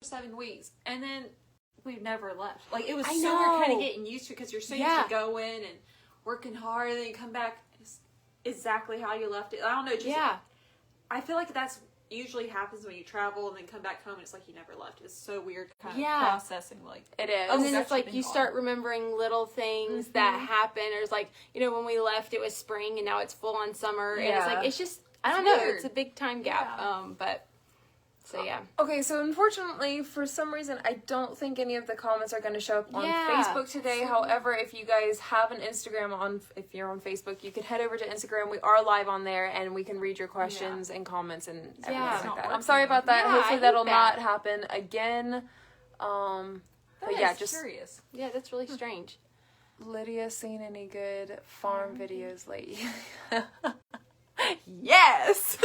7 weeks, and then we've never left. Like, it was I so know. we're kind of getting used to it because you're so used to going and working hard, and then you come back exactly how you left it. I don't know. Just, I feel like that's usually happens when you travel and then come back home and it's like you never left. It's so weird kind of processing. Like, it is. And then it's like you start remembering little things that happen. Or it's like, you know, when we left it was spring and now it's full on summer. And it's like, it's just, I don't know. It's a big time gap. But so yeah. Okay, so unfortunately, for some reason, I don't think any of the comments are going to show up on Facebook today. However, if you guys have an Instagram if you're on Facebook, you can head over to Instagram. We are live on there, and we can read your questions and comments and everything like that. I'm sorry about that. Hopefully that'll not happen again. But yeah, just curious. Yeah, that's really strange. Lydia, seen any good farm videos lately? Yes.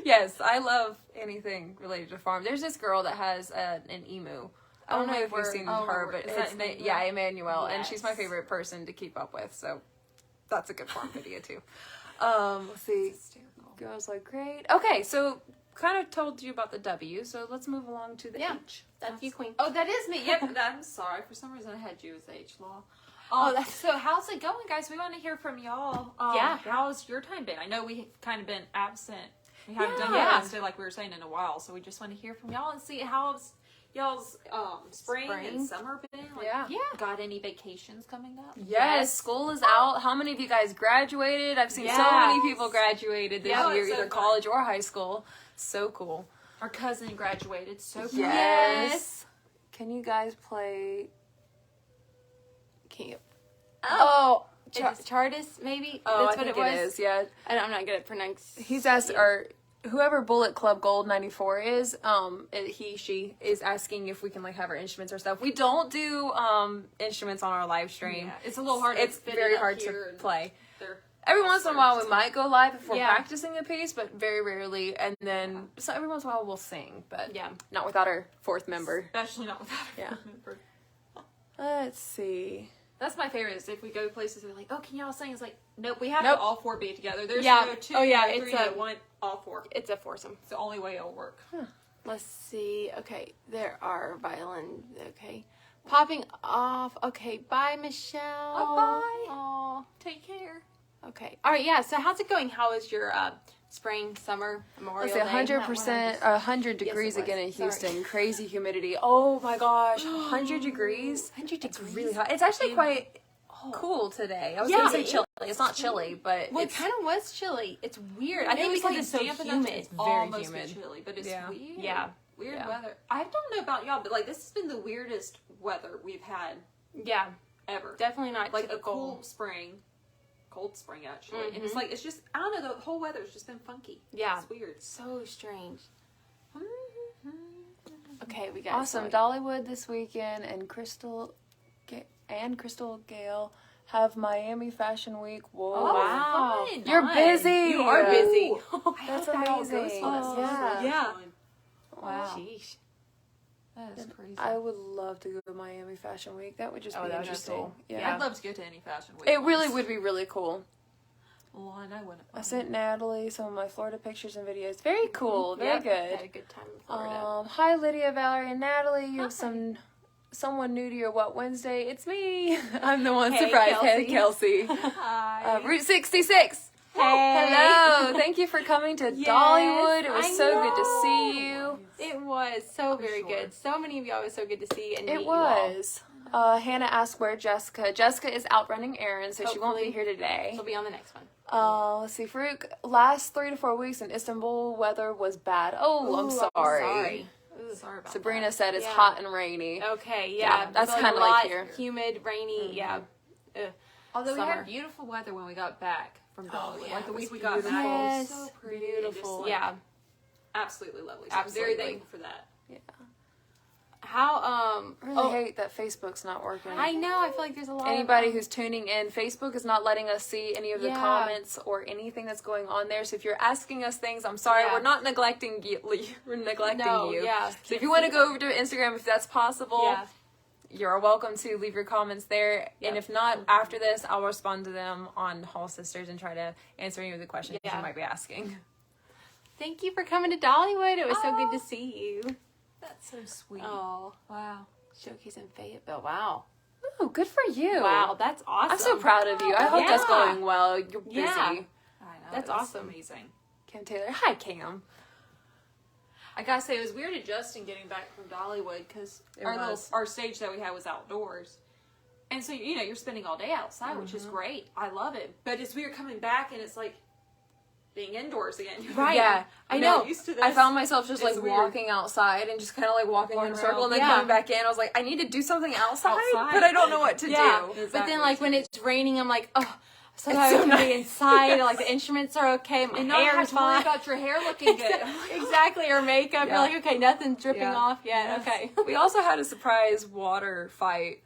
Yes, I love anything related to farm. There's this girl that has an emu. I don't know if you've seen her, but it's Emmanuel, and she's my favorite person to keep up with. So that's a good farm video too. Let's see. Girls like great. Okay, so kind of told you about the W, so let's move along to the H. That's you, Queen. Oh, that is me. Yep. I'm sorry. For some reason, I had you as H Law. So how's it going, guys? We want to hear from y'all. How's your time been? I know we've kind of been absent. We haven't done that Wednesday like we were saying in a while, so we just want to hear from y'all and see how's y'all's spring and summer been. Like, got any vacations coming up? Yes, school is out. How many of you guys graduated? I've seen so many people graduated this year, either college or high school. So cool. Our cousin graduated. So cool. Yes. Can you guys play? Can you? Oh. Chartist, maybe? Oh, That's I think what it is, yeah. I'm not good at pronouncing. He's asked, or whoever Bullet Club Gold 94 is, she is asking if we can, like, have our instruments or stuff. We don't do instruments on our live stream. Yeah. It's a little hard. It's very hard to play. Every once in a while we might go live if we're practicing a piece, but very rarely. And then so every once in a while we'll sing, but not without our fourth member. Especially not without our fourth member. Let's see. That's my favorite, is if we go places and we're like, oh, can y'all sing? It's like, nope, we have to all four be together. There's no two, three, one, all four. It's a foursome. It's the only way it'll work. Let's see. Okay, there are violin. Okay. Popping off. Okay, bye, Michelle. Bye. Oh, take care. Okay. All right, yeah, so how's it going? How is your spring, summer, Memorial Day? 100%, 100 degrees again in Houston. Crazy humidity. Oh my gosh, 100 degrees. 100 degrees. It's really hot. It's actually quite cool today. I was going to say chilly. It's not chilly, but it kind of was chilly. It's weird. I think it's because it's so humid. It's very humid. Chilly, but it's weird. Yeah. Weird weather. I don't know about y'all, but like this has been the weirdest weather we've had. Yeah. Ever. Definitely not like typical. A cold spring actually, and it's like it's just I don't know, the whole weather's just been funky. Yeah, it's weird, so strange. Okay, we got awesome. Dollywood this weekend, and Crystal Gale have Miami Fashion Week. Whoa! Oh, wow, fun. You're busy. You are busy. That's amazing. Yeah. Wow. Sheesh. That is crazy. I would love to go to Miami Fashion Week. That would just be interesting. Cool. Yeah, I'd love to go to any fashion week. It really would be really cool. Well, and I wouldn't. I sent Natalie some of my Florida pictures and videos. Very cool. Very good. Had a good time in Florida. Hi, Lydia, Valerie, and Natalie. You have someone new to your What Wednesday? It's me. I'm the one surprised. Hey, Kelsey. Hi. Route 66. Hey. Hello. Thank you for coming to Dollywood. It was so good to see you. It was so very good. So many of y'all was so good to see and meet you all. Hannah asked where Jessica. Jessica is out running errands, so she won't be here today. She'll be on the next one. Let's see. Farouk, last 3 to 4 weeks in Istanbul, weather was bad. Oh, I'm sorry. Sorry about Sabrina said it's hot and rainy. Okay, yeah. That's kind of like here. Humid, rainy, Although we had beautiful weather when we got back from Dollywood. Like the week we got back. Yes. So pretty. Beautiful. Just, like, absolutely lovely. So I'm very thankful for that. Yeah. How, I really hate that Facebook's not working. I know, I feel like there's a lot Anybody who's tuning in, Facebook is not letting us see any of the comments or anything that's going on there. So if you're asking us things, I'm sorry, we're not neglecting you. We're neglecting you. Yeah. So if you want to go over to Instagram, if that's possible, you're welcome to leave your comments there. Yep. And if not, after this, I'll respond to them on Hall Sisters and try to answer any of the questions you might be asking. Thank you for coming to Dollywood. It was so good to see you. That's so sweet. Oh, wow. Showcase in Fayetteville. Wow. Oh, good for you. Wow, that's awesome. I'm so proud of you. I hope that's going well. You're busy. Yeah. I know. That's awesome. Amazing. Cam Taylor. Hi, Cam. I gotta say, it was weird adjusting getting back from Dollywood because our stage that we had was outdoors. And so, you know, you're spending all day outside, which is great. I love it. But it's weird coming back and it's like being indoors again. Right. Yeah. I know. Used to this. I found myself just like It's weird. walking outside and just kind of like walking in a circle and then Yeah. coming back in. I was like, I need to do something outside. Outside. But I don't know what to Yeah. do. Exactly. But then, like, when it's raining, I'm like, oh, somehow It's so I can nice. be inside. Like, the instruments are okay. My and not hair have is to worry fine. about your hair looking good. Exactly. Or makeup. Yeah. You're like, okay, nothing's dripping Yeah. off yet. Yes. Okay. We also had a surprise water fight.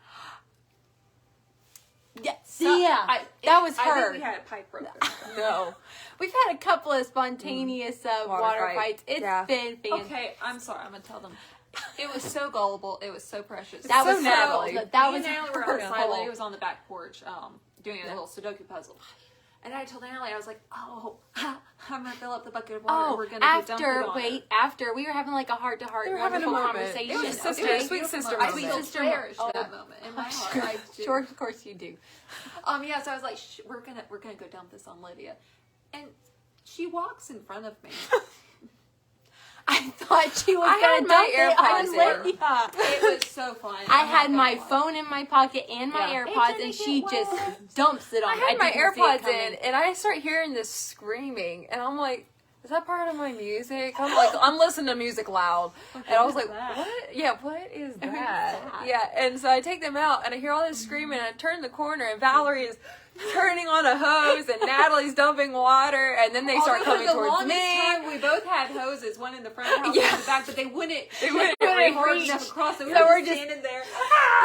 Yes. I was I her. think we had a pipe broken. No. We've had a couple of spontaneous water fights. It's been fantastic. Okay, I'm sorry. I'm gonna tell them. It was so gullible. It was so precious. That so was Natalie. That Me was and Natalie were her. outside. Lydia was on the back porch doing a little Sudoku puzzle. And I told Natalie, I was like, oh, I'm going to fill up the bucket of water. Oh, and we're going to dump it on her. after we were having like a heart-to-heart We were having a wonderful moment. conversation. It was a sister, Okay? sweet sister I moment. still Sister cherish moment. that moment in my heart. I do. Sure, of course you do. Yeah, so I was like, we're gonna go dump this on Lydia. And she walks in front of me. I thought she was I going to had my dump it on AirPods in. Lydia. It was so fun. I I'm had not my gonna lie. phone in my pocket and my Yeah. AirPods, and she just dumps it on I me. had my didn't see it AirPods coming. in, and I start hearing this screaming, and I'm like, is that part of my music? I'm like, I'm listening to music loud, and I was like, what? Yeah, what is that? Yeah, and so I take them out, and I hear all this screaming, and I turn the corner, and Valerie is turning on a hose, and Natalie's dumping water, and then they start coming for the towards longest me. time, we both had hoses, one in the front house, Yeah. one in the back, but they wouldn't reach. enough across, so we So were we're just just- standing there.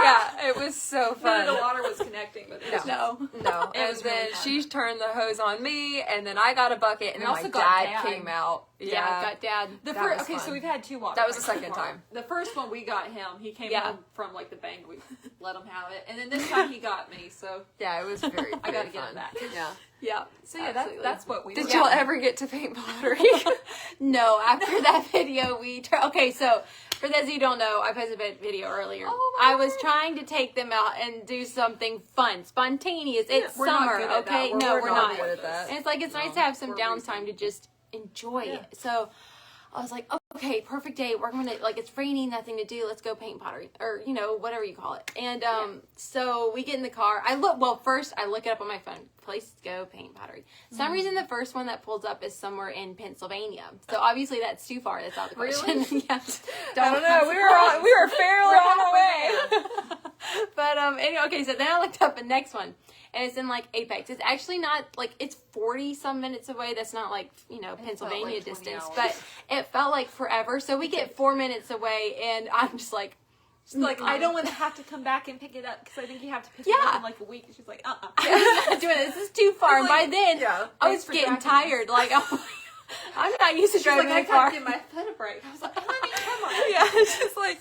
Yeah, it was so None fun. of the water was connecting, but it was No. No, It and was then really fun. she turned the hose on me, and then I got a bucket, and We then my also got dad Dad. came out. Yeah, got Dad. The That first, was okay, fun. so we've had two water That was the fights so second far. time. The first one we got him. He came Yeah. home from like the bank. We let him have it, and then this time he got me. So Yeah, it was very. I gotta very get fun. him back. Yeah. Yeah. So yeah, Absolutely. that's what we Did did. y'all ever get to paint pottery? No, after that video, okay, so for those of you who don't know, I posted a video earlier. Oh my I was God. trying to take them out and do something fun, spontaneous. It's We're not summer, good at that. okay? We're No, not we're not. good at that. And it's like, it's nice to have some we're downtime to just enjoy it. So I was like, okay, perfect day. We're going to, like, it's raining, nothing to do. Let's go paint pottery. Or, you know, whatever you call it. And so we get in the car. First I look it up on my phone. Place to go paint pottery. Some reason the first one that pulls up is somewhere in Pennsylvania. So obviously that's too far. That's out of the question. Yeah. I don't know. We were fairly on the way. But anyway, okay, so then I looked up the next one, and it's in like Apex. It's actually not like, it's 40 some minutes away. That's not like, you know, Pennsylvania like 20 distance, hours. but it felt like forever. So we get 4 minutes away, and I'm just like, She's like, I don't want to have to come back and pick it up because I think you have to pick it Yeah. up in like a week. And she's like, I'm not doing this. This is too far. And by then, yeah. I Thanks was for getting tracking tired. Like, I'm not used to She's like, driving I that car. can't give my foot a break. I was like, honey, come on. Yeah, it's just like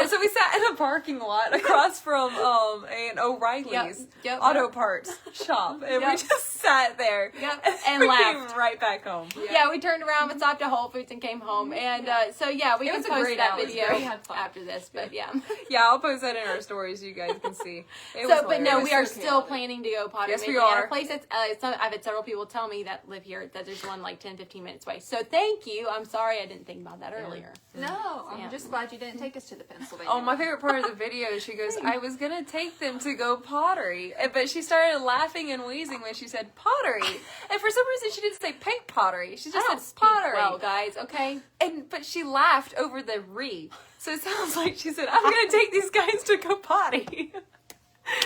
so we sat in a parking lot across from an O'Reilly's Yep. auto parts shop, and we Yep. just sat there. Yep. And And we laughed. came right back home. Yeah, we turned around, we stopped at Whole Foods and came home. And so, yeah, we It can was a post great that hours. video We had fun. after this. But yeah. Yeah, I'll post that in our stories so you guys can see. It So, was but no, hilarious. we are so still chaotic. planning to go pottery Yes, we making at are. a place that's, I've had several people tell me that live here that there's one like 10, 15 minutes away. So thank you. I'm sorry I didn't think about that earlier. No, Yeah. I'm just glad you didn't take us to the Pennsylvania. Oh, my favorite part of the video, she goes, I was going to take them to go pottery, but she started laughing and wheezing when she said pottery. And for some reason, she didn't say paint pottery. She I just don't said speak pottery. well, guys, okay? But she laughed over the re. So it sounds like she said, I'm going to take these guys to go potty.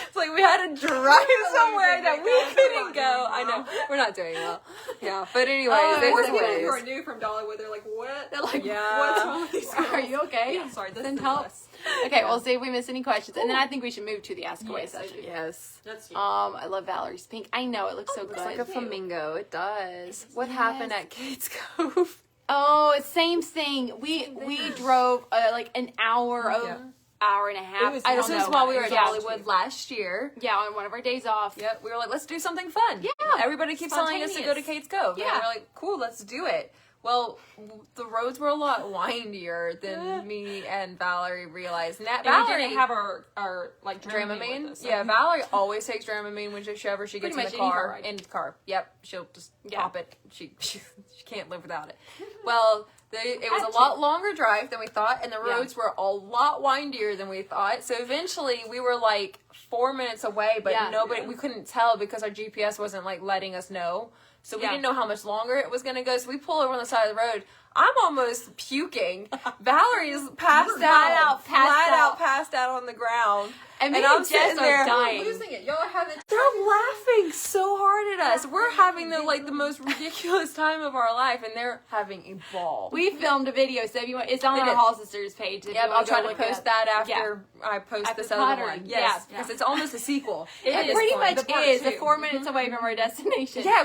It's like we had to drive somewhere that we couldn't go. I know. We're not doing well. Yeah. But anyways, More it's people who ways. are new from Dollywood, they're like, what? They're like, Yeah. What's wrong with these girls? Are you okay? Yeah, sorry, this Send is help. us. Okay, well, see if we miss any questions. And then I think we should move to the Ask Away Yes, I session. do. Yes. That's you. I love Valerie's pink. I know, it looks so Looks good. like a flamingo. It does. What happened at Kate's Cove? Oh, it's same thing. We drove like an hour, hour and a half. was- I This don't was know. while we were at Yeah. Dollywood last year. Yeah, on one of our days off. Yep, we were like, let's do something fun. Yeah. Everybody keeps telling us to go to Spontaneous. Kate's Cove. Yeah. And we're like, cool, let's do it. Well, the roads were a lot windier than me and Valerie realized. Valerie didn't have our like Dramamine with us, so. Yeah, Valerie always takes Dramamine whenever she gets in the car. In the car. Yep, she'll just pop it. She can't live without it. Well, it was a lot longer drive than we thought, and the roads were a lot windier than we thought. So eventually, we were like 4 minutes away, but we couldn't tell because our GPS wasn't like letting us know. So we didn't know how much longer it was going to go. So we pull over on the side of the road. I'm almost puking. Valerie's passed out on the ground. And I'm sitting there dying. Losing it. Y'all are they're laughing so hard at us. We're having the most ridiculous time of our life, and they're having a ball. We filmed a video, so if you want, it's on our Hall Sisters page. Yep, I'll try to post that after I post this other one. Yes, because it's almost a sequel. It pretty much is. 4 minutes away from our destination. Yeah,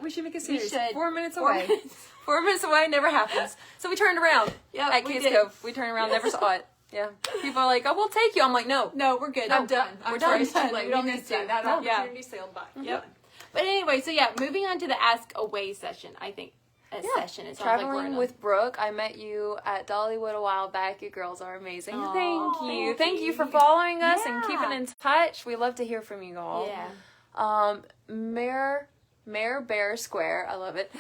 we should make a series. 4 minutes away. 4 minutes away, never happens. So we turned around. Yeah, at Case Cove. We turned around, never saw it. Yeah. People are like, "Oh, we'll take you." I'm like, "No, we're good. I'm done. We're done. We don't need to. That opportunity sailed by. Yep. But anyway, so moving on to the Ask Away session. I think session. It sounds Traveling like with Brooke. I met you at Dollywood a while back. You girls are amazing. Thank you for following us and keeping in touch. We love to hear from you all. Yeah. Mayor Bear Square, I love it.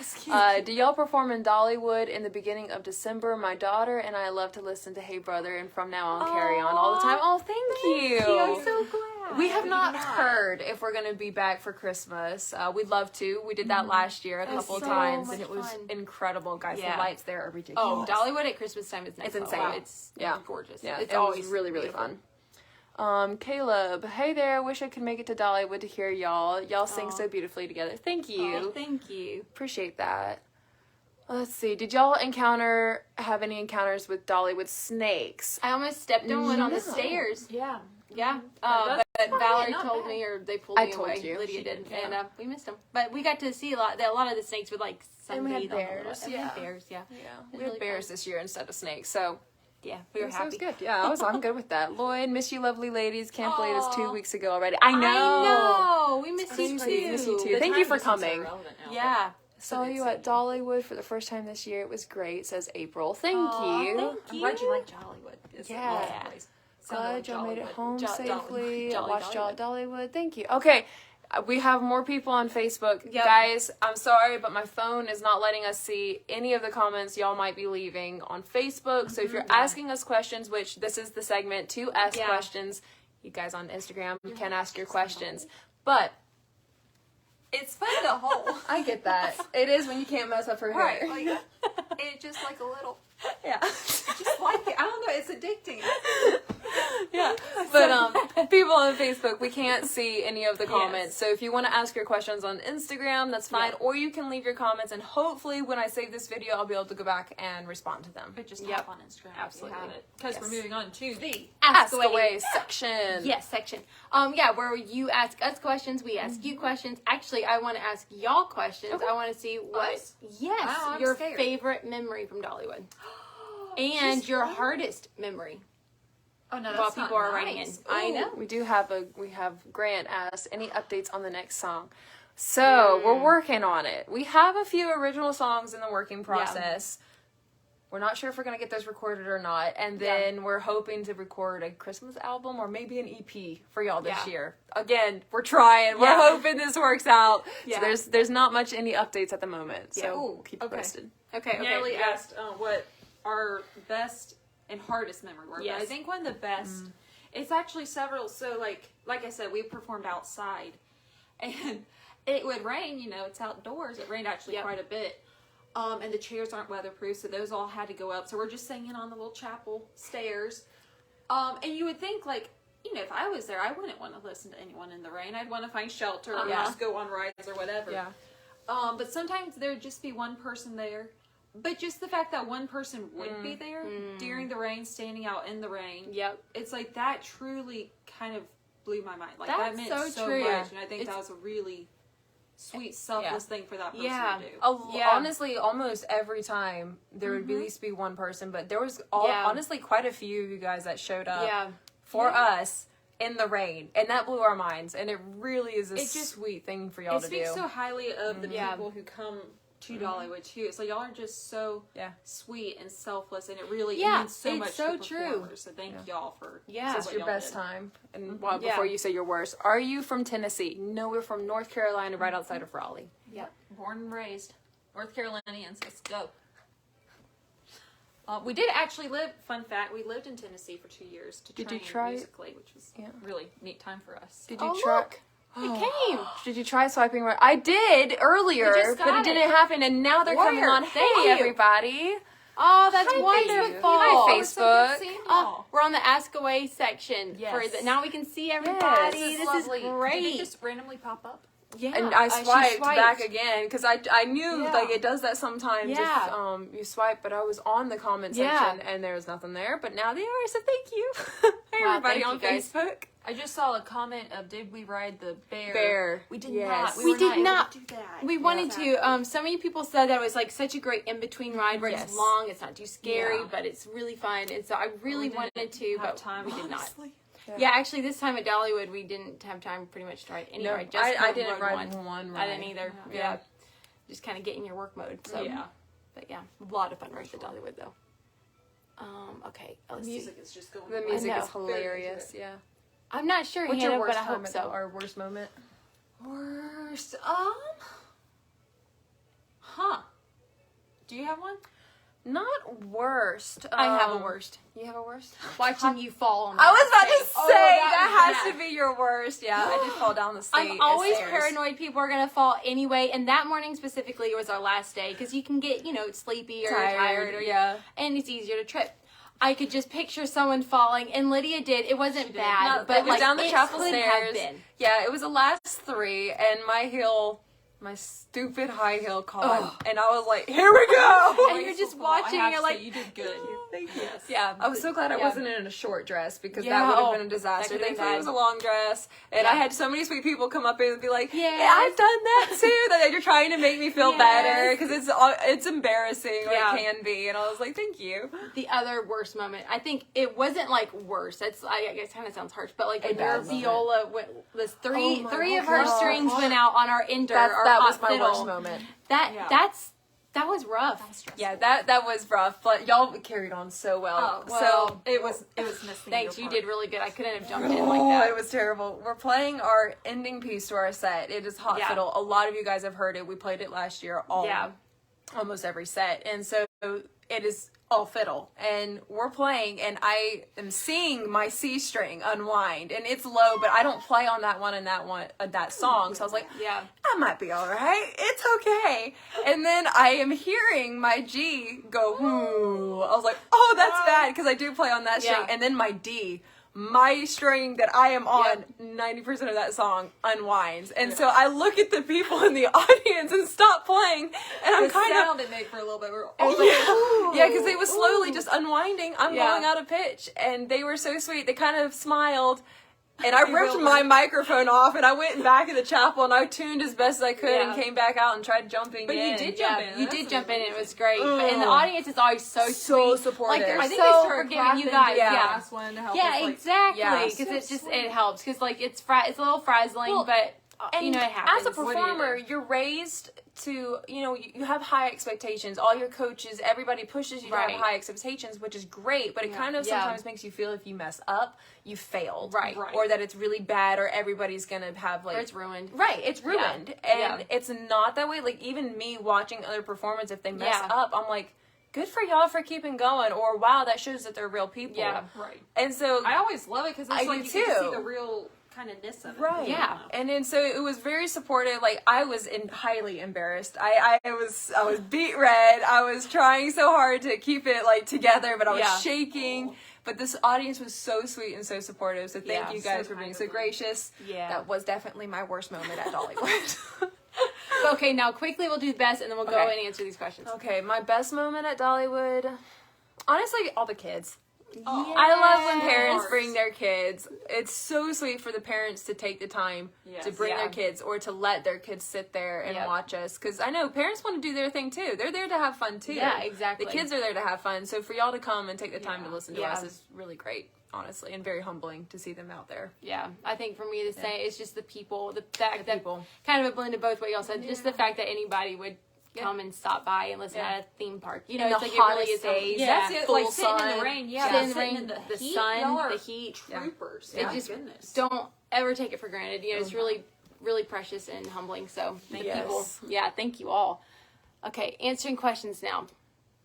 Do y'all perform in Dollywood in the beginning of December? My daughter and I love to listen to Hey Brother and from now on Carry On all the time. Oh, thank you. I'm so glad. We have not heard if we're going to be back for Christmas. We'd love to. We did that last year a couple times, and it was incredible, guys. The lights there are ridiculous. Oh, Dollywood at Christmas time is nice. It's insane. Wow. It's gorgeous. Yeah, it's always really, really fun. Caleb, hey there, wish I could make it to Dollywood to hear y'all. Y'all sing so beautifully together. Thank you. Oh, thank you. Appreciate that. Let's see, did y'all have any encounters with Dollywood snakes? I almost stepped on one on the stairs. Yeah. Yeah. But Valerie told me, or they pulled me away. You. Lydia did. And we missed them. But we got to see a lot of the snakes with like sunbathe. And we had bears. We had bears, yeah. We had bears this year instead of snakes, so... Yeah, we were happy. That was good. Yeah, I'm good with that. Lloyd, miss you, lovely ladies. Can't believe it's 2 weeks ago already. I know. We miss you too. Miss you too. Thank you for coming. Yeah. Saw you at Dollywood for the first time this year. It was great, says April. Thank you. Thank you. I'm glad you like Jollywood. Yeah. Glad y'all made it home safely. Watched y'all at Dollywood. Dollywood. Thank you. Okay. We have more people on Facebook. Yep. Guys, I'm sorry, but my phone is not letting us see any of the comments y'all might be leaving on Facebook. So if you're asking us questions, which this is the segment to ask questions, you guys on Instagram can ask your questions. But it's fun to hold. I get that. It is when you can't mess up her hair. Right, like, it's just like a little... Yeah. Just like it. I don't know, it's addicting. Yeah. But people on Facebook, we can't see any of the comments. So if you want to ask your questions on Instagram, that's fine. Or you can leave your comments, and hopefully when I save this video, I'll be able to go back and respond to them. But just hop on Instagram. Absolutely. Because we're moving on to the Ask Away section. Yes, section. Where you ask us questions, we ask you questions. Actually, I want to ask y'all questions. Okay. I want to see what your favorite memory from Dollywood. And your hardest memory. Oh no, that's while people are writing in. I know. We have Grant asked any updates on the next song. So we're working on it. We have a few original songs in the working process. We're not sure if we're gonna get those recorded or not. And then we're hoping to record a Christmas album or maybe an EP for y'all this year. Again, we're trying. We're hoping this works out. Yeah. So there's not much any updates at the moment. So keep you posted. Okay. Natalie asked what our best and hardest memory were. But I think one of the best, it's actually several. So like I said, we performed outside, and it would rain. It's outdoors. It rained actually quite a bit. And the chairs aren't weatherproof, so those all had to go up. So we're just singing on the little chapel stairs. And you would think, like, if I was there, I wouldn't want to listen to anyone in the rain. I'd want to find shelter or just go on rides or whatever. Yeah. But sometimes there'd just be one person there. But just the fact that one person would be there during the rain, standing out in the rain. Yep. It's like that truly kind of blew my mind. Like that meant so much. And I think that was a really sweet, selfless thing for that person to do. Honestly, almost every time there would at least be one person, but there was honestly quite a few of you guys that showed up for us in the rain, and that blew our minds. And it really is a sweet thing for y'all to do. It speaks so highly of the people who come to Dollywood too. So y'all are just so sweet and selfless, and it really means so much so to true. performers. So thank y'all for so it's your best time. And before you say your worst, are you from Tennessee? No, we're from North Carolina, right outside of Raleigh. Yep, born and raised North Carolinians. Let's go. We did actually live. Fun fact: we lived in Tennessee for 2 years to train musically, which was really neat time for us. Did you try? Look. It came. Did you try swiping right? I did earlier, but it didn't happen, and now they're coming on. Hey, everybody! Oh, that's wonderful. Hi, Facebook. We're on the Ask Away section. Yes. Now we can see everybody. Yes, this is great. Did it just randomly pop up? Yeah. And I swiped back again because I knew like it does that sometimes if you swipe, but I was on the comment section and there was nothing there, but now they are, so thank you. Hey everybody on Facebook. I just saw a comment of, did we ride the bear? Bear. We did not. We did not do that. We wanted to. So many people said that it was like such a great in-between ride where it's long, it's not too scary, but it's really fun. And so I really wanted to, but we did not. Yeah, actually, this time at Dollywood, we didn't have time pretty much to ride any ride. Just I didn't ride one ride. I didn't either. Yeah. Just kind of get in your work mode. So but yeah, a lot of fun rides at Dollywood though. Okay, let's see. The music is just going. The music is hilarious. Yeah. I'm not sure, What's Hannah, your worst but I hope moment, so. Our worst moment? Worst. Do you have one? Not worst. I have a worst. You have a worst? Watching you fall on I was about to stage. say that has to be your worst. Yeah, I did fall down the stage. I'm always paranoid people are going to fall anyway, and that morning specifically was our last day because you can get, sleepy or tired or and it's easier to trip. I could just picture someone falling, and Lydia did. It wasn't bad, but it was down the chapel could stairs. Have been. Yeah, it was the last 3, and my stupid high heel caught, and I was like, "Here we go!" And you're just watching, and you're like, "You did good." Thank you. Yes. Yeah, I was so glad I wasn't in a short dress because that would have been a disaster. Thankfully, it was a long dress, and I had so many sweet people come up and be like, "Yeah, I've done that too." That they're trying to make me feel better because it's embarrassing, or it can be, and I was like, "Thank you." The other worst moment, I think it wasn't like worse. I guess kind of sounds harsh, but like when your viola went, this three of her strings went out on our ender. That was my worst moment. That was rough. That was rough, but y'all carried on so well. So it was missing. Thanks, you did really good. I couldn't have jumped in like that. It was terrible. We're playing our ending piece to our set. It is Hot Fiddle. A lot of you guys have heard it. We played it last year. Almost every set, and so it is all fiddle, and we're playing, and I am seeing my C string unwind, and it's low, but I don't play on that one and that song, so I was like, I might be all right, it's okay. And then I am hearing my G go, whoo. I was like, oh, that's bad, because I do play on that string, and then my D, my string that I am on 90% of that song unwinds, and so I look at the people in the audience and stop playing, and I'm kind of sound it made for a little bit. Because they was slowly just unwinding. I'm going out of pitch, and they were so sweet. They kind of smiled, and I ripped my microphone off, and I went back in the chapel, and I tuned as best as I could, and came back out and tried jumping in. But you did jump in. You did jump in, and it was great. And the audience is always so supportive. Like, they're I think so they started forgiving you guys. Last one to help us, exactly. Because it helps. Because like it's a little frazzling, but it happens. As a performer, you're raised to, you have high expectations. All your coaches, everybody pushes you to have high expectations, which is great, but it kind of sometimes makes you feel if you mess up, you failed. Right. Or that it's really bad, or everybody's going to have, like... Or it's ruined. Right, it's ruined. And it's not that way. Like, even me watching other performers, if they mess up, I'm like, good for y'all for keeping going, or wow, that shows that they're real people. Yeah, right. And so... I always love it, because it's like you get to see the real... kindness of it. Right. Yeah. And then so it was very supportive. Like, I was highly embarrassed. I was beat red. I was trying so hard to keep it like together, but I was shaking. But this audience was so sweet and so supportive. So thank you guys for being so gracious. Yeah. That was definitely my worst moment at Dollywood. Okay, now quickly we'll do the best, and then we'll go and answer these questions. Okay, my best moment at Dollywood, honestly, all the kids. Oh, I love when parents bring their kids. It's so sweet for the parents to take the time to bring their kids, or to let their kids sit there and watch us. Because I know parents want to do their thing too. They're there to have fun too. Yeah, exactly. The kids are there to have fun. So for y'all to come and take the time to listen to us is really great, honestly, and very humbling to see them out there. Yeah, I think for me to say it's just the people, the fact that kind of a blend of both what y'all said. Just the fact that anybody would come and stop by and listen at a theme park. You know, it's like it really is days. That's it. Full Like sitting in the rain. Yeah, sitting in the rain, the heat, sun, the heat. Troopers. It just don't ever take it for granted. You know, it's really, really precious and humbling. So thank you all. Okay, answering questions now.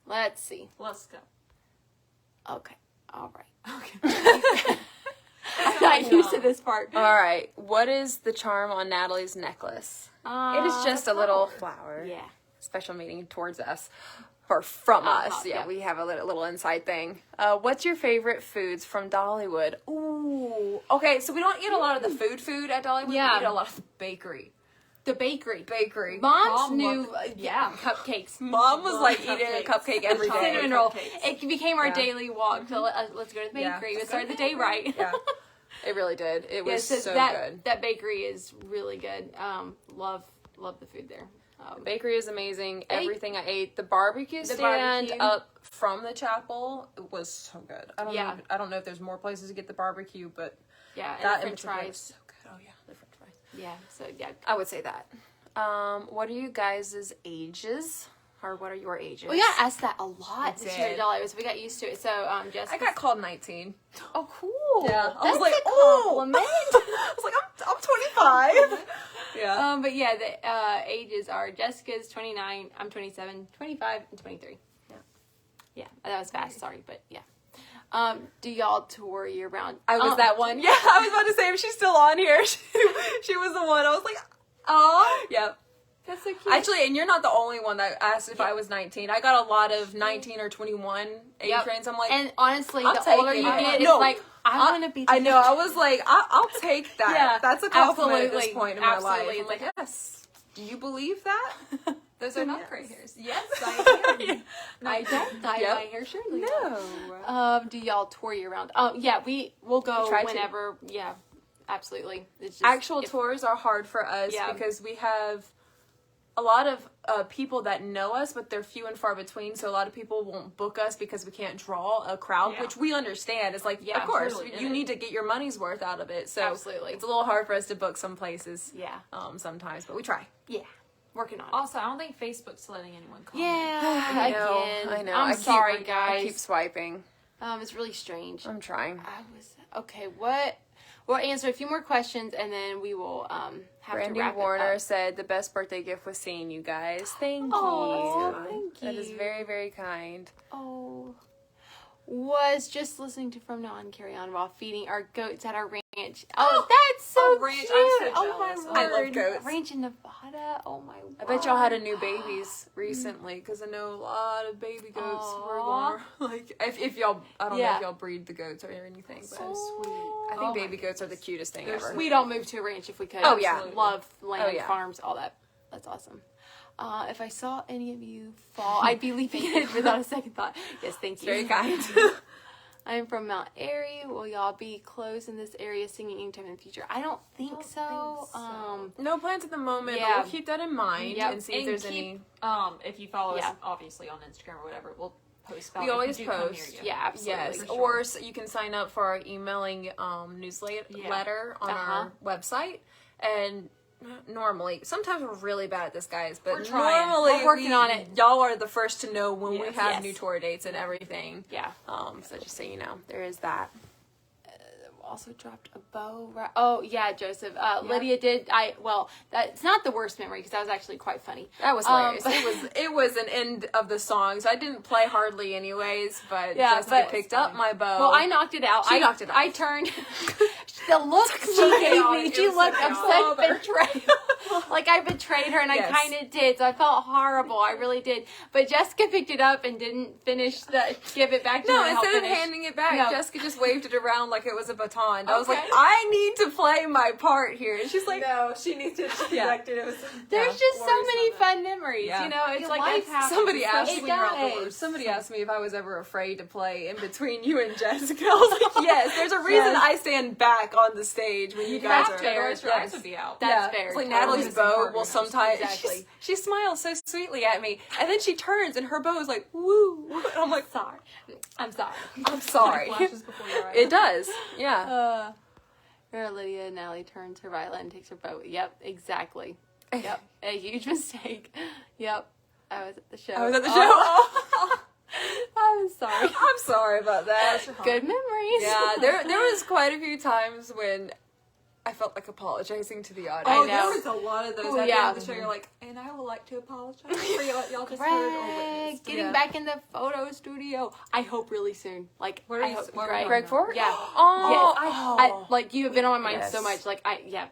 Let's see. Let's go. Okay. All right. Okay. I'm not used to this part. All right. What is the charm on Natalie's necklace? It is just a little flower. Yeah. Special meaning towards us. Or from us. Yeah, we have a little inside thing. What's your favorite foods from Dollywood? Ooh. Okay, so we don't eat a lot of the food at Dollywood. Yeah. We eat a lot of the bakery. The bakery. Mom knew, cupcakes. Mom was like eating a cupcake every day. Cinnamon roll. It became our daily walk. So let's go to the bakery. Let's start the day right. Yeah. It really did. It was so good. That bakery is really good. Love the food there. Bakery is amazing. Everything I ate. The barbecue stand up from the chapel was so good. I don't know if there's more places to get the barbecue, but that French fries was so good. Oh yeah, the French fries. Yeah, so I would say that. What are you guys' ages? Or what are your ages? We got asked that a lot this year at Dolly, so we got used to it. So, Jessica, I got called 19. Oh, cool. Yeah, I was like, compliment. I was like, I'm 25. Yeah. But yeah, the ages are Jessica's 29, I'm 27, 25, and 23. Yeah. Yeah, that was fast. Sorry, but yeah. Do y'all tour year round? I was that one. Yeah, I was about to say if she's still on here. She was the one. I was like, oh, yeah. That's so cute. Actually, and you're not the only one that asked if I was 19. I got a lot of 19 or 21 age range. I'm like, and honestly, the older you get, it's like, I want to be. I know. I was like, I'll take that. Yeah, that's a compliment at this point in my life. I'm like, yes. Do you believe that? Those are not gray hairs. Yes, I am. I don't dye my hair, surely. No. Do y'all tour year round? Yeah, we'll go whenever. Yeah, absolutely. It's just, actual tours are hard for us because we have a lot of people that know us, but they're few and far between. So a lot of people won't book us because we can't draw a crowd, which we understand. It's like, of course, you need to get your money's worth out of it. So absolutely, it's a little hard for us to book some places. Yeah. Sometimes, but we try. Yeah. Working on it. Also, I don't think Facebook's letting anyone comment. Yeah, I know. I'm sorry, guys. I keep swiping. It's really strange. I'm trying. Okay. We'll answer a few more questions and then we will have Brandy to wrap Warner it up. said the best birthday gift was seeing you guys. Thank you. Thank you. That is very, very kind. Oh. Was just listening to From Now On Carry On while feeding our goats at our ranch. Oh, that's so ranch. cute. I'm so oh my jealous. word. I love goats. Ranch in Nevada. Oh my word. I bet y'all had a new babies recently because I know a lot of baby goats were born. Like if y'all, I don't know if y'all breed the goats or anything, but so sweet. I think baby goats are the cutest thing ever. We'd all move to a ranch if we could. Oh yeah, love land, farms, all that. That's awesome. If I saw any of you fall, I'd be leaping in it without a second thought. Yes, thank you. Very kind. I'm from Mount Airy. Will y'all be close in this area singing anytime in the future? I don't think so. No plans at the moment, but we'll keep that in mind and see if there's any. If you follow us, obviously, on Instagram or whatever, we'll post about We always post. Yeah, absolutely. Yes. Or you can sign up for our emailing newsletter on our website. And sometimes we're really bad at this, guys, but normally we're working on it. Y'all are the first to know when we have new tour dates and everything. Yeah. So just so you know, there is that. Also dropped a bow. Oh yeah, Joseph. Lydia did. That's not the worst memory because that was actually quite funny. That was hilarious. It was an end of the song, so I didn't play hardly anyways. But Jessica picked up my bow. Well, I knocked it out. She knocked it out. I turned. The look she gave me, she looked of such betrayal. Like I betrayed her, and I kind of did. So I felt horrible. I really did. But Jessica picked it up and didn't give it back to me. No, instead of handing it back, Jessica just waved it around like it was a baton. I was like, I need to play my part here. And she's like, no, she needs to direct it. There's just so many fun memories. You know, it's like somebody asked me if I was ever afraid to play in between you and Jessica. I was like, yes. There's a reason I stand back on the stage when you guys are there. Your eyes would be out. That's fair. It's like Natalie's bow will sometimes she smiles so sweetly at me, and then she turns and her bow is like woo. And I'm like, sorry. I'm sorry. It does. Yeah. Lydia and Natalie turns her violin and takes her bow. Yep, exactly. Yep. A huge mistake. Yep. I was at the show. I was at the show. I'm sorry. I'm sorry about that. Good memories. Yeah, there was quite a few times when I felt like apologizing to the audience. Oh, there was a lot of those. At the end of the show, you're like, and I would like to apologize for what y'all just heard or witnessed. Getting back in the photo studio. I hope really soon. Like, Greg Ford? Yeah. Oh, yes. I like you have been on my mind so much. Like,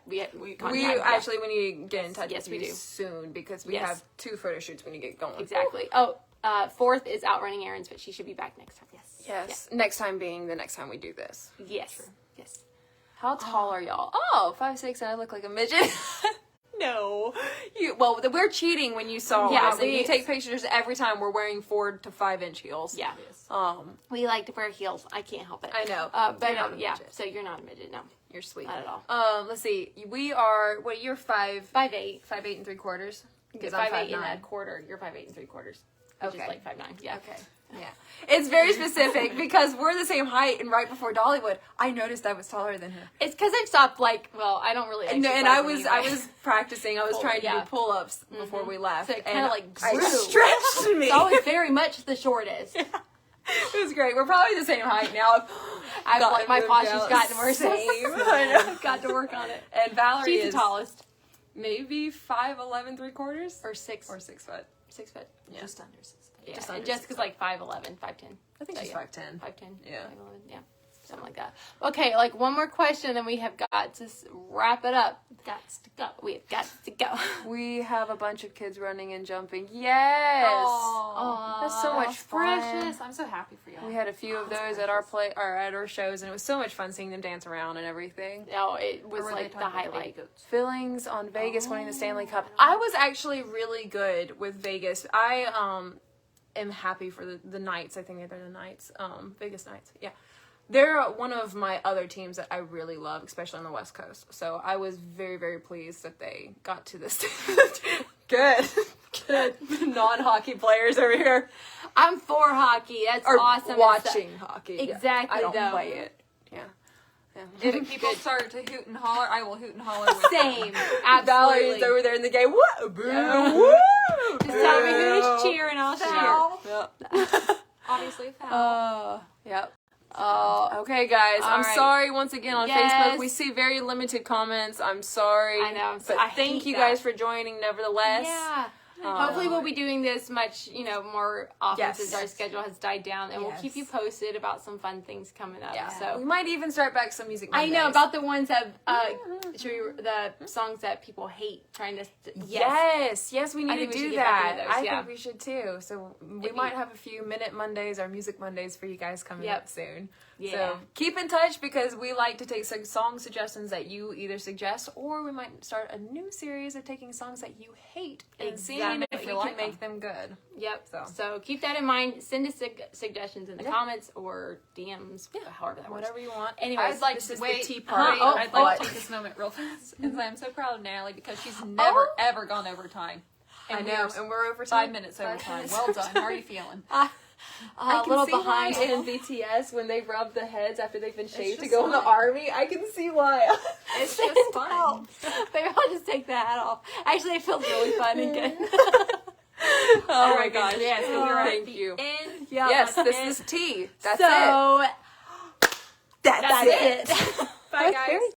we actually we need to get in touch with you soon because we have 2 photo shoots when you get going. Exactly. Oh, 4th is out running errands, but she should be back next time. Yes. Next time being the next time we do this. Yes. True. Yes. How tall are y'all? Oh, 5'6", and I look like a midget. No. We're cheating when you saw us. And you take pictures every time we're wearing 4 to 5 inch heels. Yeah. We like to wear heels. I can't help it. I know. So you're not a midget. No. You're sweet. Not at all. Let's see. We are, you're 5'8". 5'8 3/4. Because I'm 5'8 and a quarter. You're 5'8 3/4. Which is like 5'9". Yeah. Okay. Yeah. It's very specific because we're the same height, and right before Dollywood, I noticed I was taller than her. It's because I've stopped, I don't really exercise. And I was practicing. I was trying to do pull-ups before we left. So it kind of grew. Stretched me. It's always very much the shortest. Yeah. It was great. We're probably the same height now. My posture's gotten worse. I've got to work on it. And Valerie is the tallest. Maybe 5'11 3/4 or 6 or 6 foot. 6 foot. Yeah. Just under 6 foot. Yeah. And Jessica's like 5'11", 5'10". I think she's 5'10". 5'10". Yeah. 5'11", yeah. Something like that. Okay, one more question, and we have got to wrap it up. We've got to go. We have a bunch of kids running and jumping. Yes. Aww. That's so much fun. Precious. I'm so happy for y'all. We had a few of those at our at our shows, and it was so much fun seeing them dance around and everything. Oh, it was like the highlight. Feelings on Vegas winning the Stanley Cup. I was actually really good with Vegas. I am happy for the Knights. I think they're the Knights. Vegas Knights. Yeah. They're one of my other teams that I really love, especially on the West Coast. So I was very, very pleased that they got to this. Good. Non-hockey players over here. I'm for hockey. That's awesome. Watching hockey. Exactly. I don't play it. Yeah. If people start to hoot and holler, I will hoot and holler with Same. them. Absolutely. Valerie's over there in the game. Woo! Boo! Woo! Just tell me who's cheering, I'll cheer. Yep. Obviously, foul. Yep. Okay, guys. I'm sorry once again on Facebook. We see very limited comments. I'm sorry. I know. But thank you guys for joining nevertheless. Yeah. Hopefully we'll be doing this much, more often since our schedule has died down, and we'll keep you posted about some fun things coming up. Yeah. So we might even start back some music Mondays. I know about the ones that the songs that people hate. Trying to yes, we need to do that. I think we should too. So we might have a few Minute Mondays or Music Mondays for you guys coming up soon. Yeah. So keep in touch because we like to take some song suggestions that you either suggest, or we might start a new series of taking songs that you hate and seeing if we can make them good. Yep. So keep that in mind. Send us suggestions in the comments or DMs, however that works. Whatever you want. Anyways, I'd like to wait. The tea party. I'd like to take this moment real fast because I'm so proud of Natalie because she's never ever gone overtime. And I know, and we're over 5 minutes over time. Well done. How are you feeling? A little behind in BTS when they rub the heads after they've been shaved to go in the army. I can see why. It's just fun. Maybe I'll just take the hat off. Actually, it feels really fun again. Oh my gosh. Yes, thank you. Yep, yes, this is tea. That's it. That's it. Bye, guys.